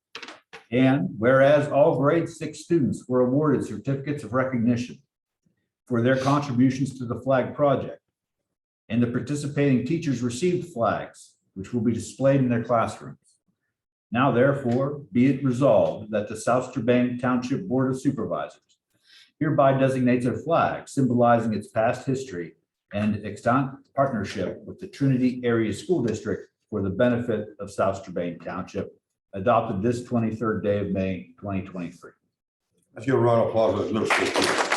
And whereas all grade 6 students were awarded certificates of recognition for their contributions to the flag project, and the participating teachers received flags, which will be displayed in their classrooms. Now therefore, be it resolved that the South Strabane Township Board of Supervisors hereby designates a flag symbolizing its past history and extant partnership with the Trinity Area School District for the benefit of South Strabane Township, adopted this 23rd day of May, 2023. Let's give a round of applause to the middle school team.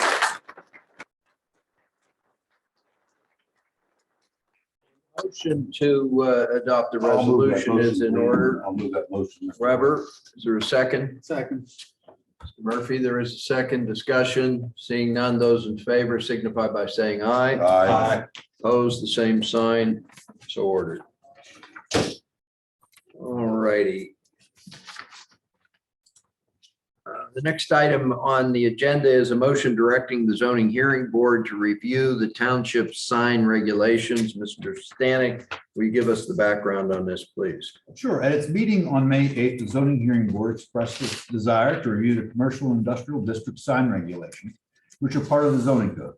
Motion to adopt the resolution is in order. I'll move that motion. Mr. Weber, is there a second? Second. Mr. Murphy, there is a second. Discussion. Seeing none, those in favor signify by saying aye. Aye. Opposed, the same sign. So ordered. All righty. The next item on the agenda is a motion directing the zoning hearing board to review the township sign regulations. Mr. Stanek, will you give us the background on this, please? Sure. At its meeting on May 8th, the zoning hearing board expressed its desire to review the commercial and industrial district sign regulations, which are part of the zoning code.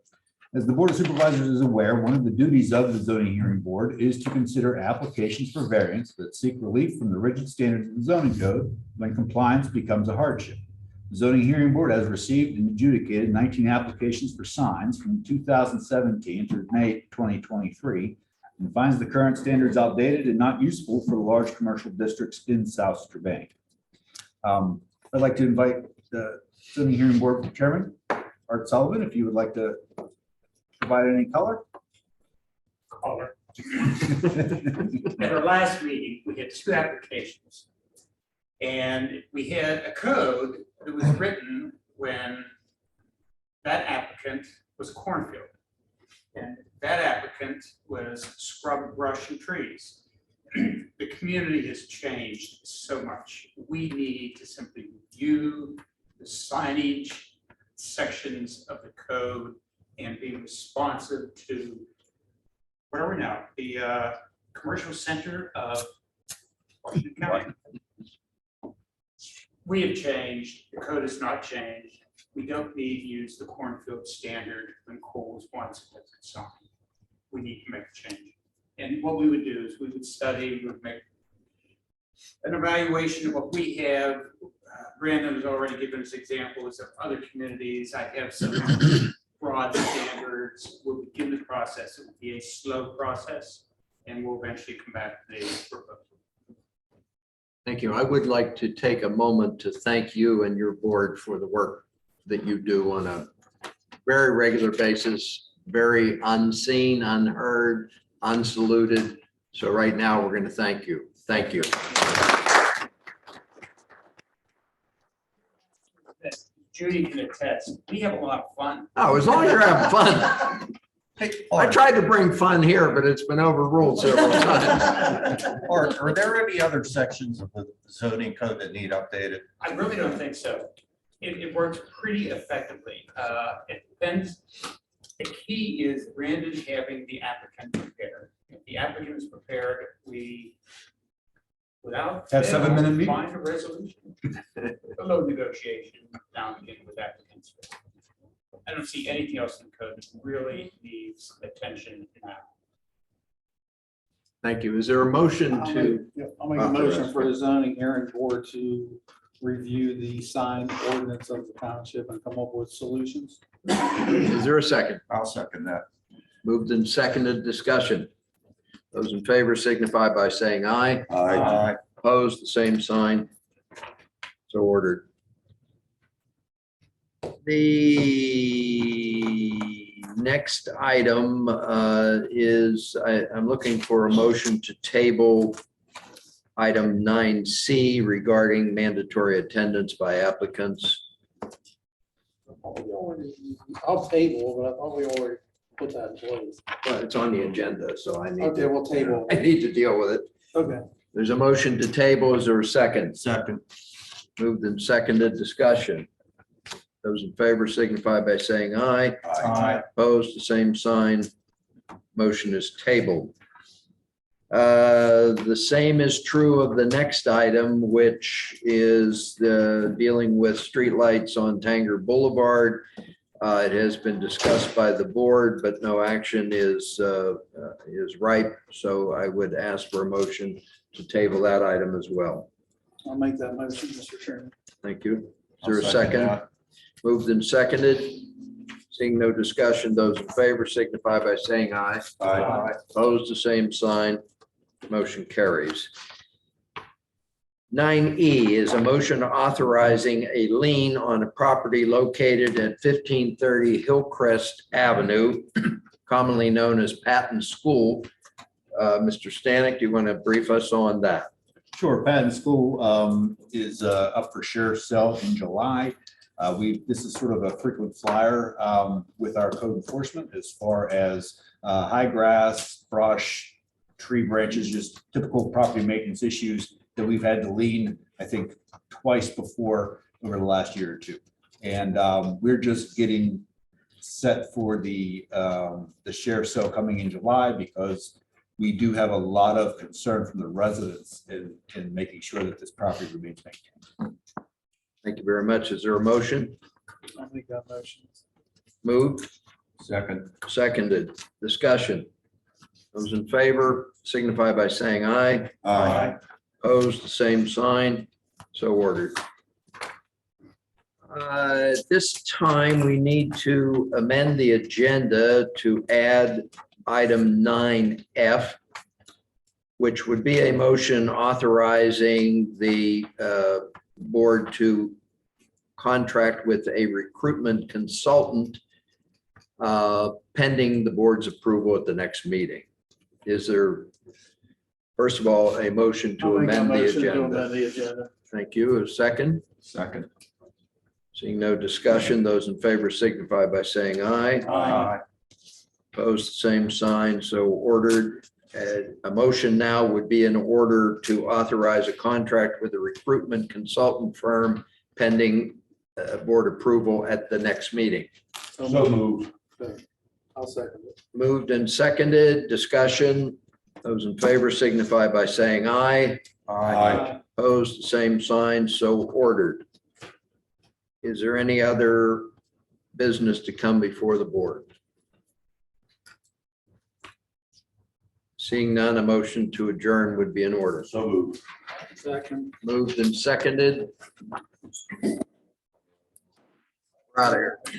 As the Board of Supervisors is aware, one of the duties of the zoning hearing board is to consider applications for variance that seek relief from the rigid standards of the zoning code when compliance becomes a hardship. The zoning hearing board has received and adjudicated 19 applications for signs from 2017 through May 2023 and finds the current standards outdated and not useful for the large commercial districts in South Strabane. I'd like to invite the zoning hearing board chairman, Art Sullivan, if you would like to provide any color. At our last meeting, we had 2 applications. And we had a code that was written when that applicant was a cornfield. And that applicant was scrub brush and trees. The community has changed so much. We need to simply review the signage sections of the code and be responsive to, where are we now? The commercial center of Washington County. We have changed, the code has not changed. We don't need to use the cornfield standard when Coles wants it signed. We need to make a change. And what we would do is we would study, we would make an evaluation of what we have. Brandon has already given us examples of other communities. I have some broad standards. We'll begin the process. It will be a slow process, and we'll eventually come back to the proposal. Thank you. I would like to take a moment to thank you and your board for the work that you do on a very regular basis, very unseen, unheard, unsaluted. So right now, we're going to thank you. Thank you. Judy can attest, we have a lot of fun. Oh, as long as you're having fun. I tried to bring fun here, but it's been overruled several times. Art, are there any other sections of the zoning code that need updated? I really don't think so. It works pretty effectively. It depends. The key is Brandon having the applicant prepared. If the applicant is prepared, we, without. Have 7-minute meeting. Find a resolution. A low negotiation down beginning with applicants. I don't see anything else in the code that really needs attention now. Thank you. Is there a motion to? I'll make a motion for the zoning hearing board to review the signed ordinance of the township and come up with solutions. Is there a second? I'll second that. Moved and seconded. Discussion. Those in favor signify by saying aye. Aye. Opposed, the same sign. So ordered. The next item is, I'm looking for a motion to table item 9C regarding mandatory attendance by applicants. I'll table, but I thought we already put that in place. Well, it's on the agenda, so I need Okay, we'll table. I need to deal with it. Okay. There's a motion to table. Is there a second? Second. Moved and seconded. Discussion. Those in favor signify by saying aye. Aye. Opposed, the same sign. Motion is tabled. The same is true of the next item, which is the dealing with streetlights on Tanger Boulevard. It has been discussed by the board, but no action is ripe. So I would ask for a motion to table that item as well. I'll make that motion, Mr. Chairman. Thank you. Is there a I'll second second? that. Moved and seconded. Seeing no discussion, those in favor signify by saying aye. Aye. Opposed, the same sign. Motion carries. 9E is a motion authorizing a lien on a property located at 1530 Hillcrest Avenue, commonly known as Patton School. Mr. Stanek, do you want to brief us on that? Sure. Patton School is up for sheriff's sale in July. This is sort of a frequent flyer with our code enforcement as far as high grass, brush, tree branches, just typical property maintenance issues that we've had to lien, I think, twice before over the last year or two. And we're just getting set for the sheriff's sale coming in July because we do have a lot of concern from the residents in making sure that this property remains maintained. Thank you very much. Is there a motion? I'll make that motion. Moved, Second. seconded. Discussion. Those in favor signify by saying aye. Aye. Opposed, the same sign. So ordered. At this time, we need to amend the agenda to add item 9F, which would be a motion authorizing the board to contract with a recruitment consultant pending the board's approval at the next meeting. Is there, first of all, a motion to I'll make a amend the motion to agenda? amend the agenda. Thank you. A second? Second. Seeing no discussion, those in favor signify by saying aye. Aye. Opposed, same sign, so ordered. A motion now would be in order to authorize a contract with a recruitment consultant firm pending board approval at the next meeting. So moved. I'll second it. Moved and seconded, discussion. Those in favor signify by saying aye. Aye. Opposed, same sign, so ordered. Is there any other business to come before the board? Seeing none, a motion to adjourn would be in order. So moved. Second. Moved and seconded. We're out of here.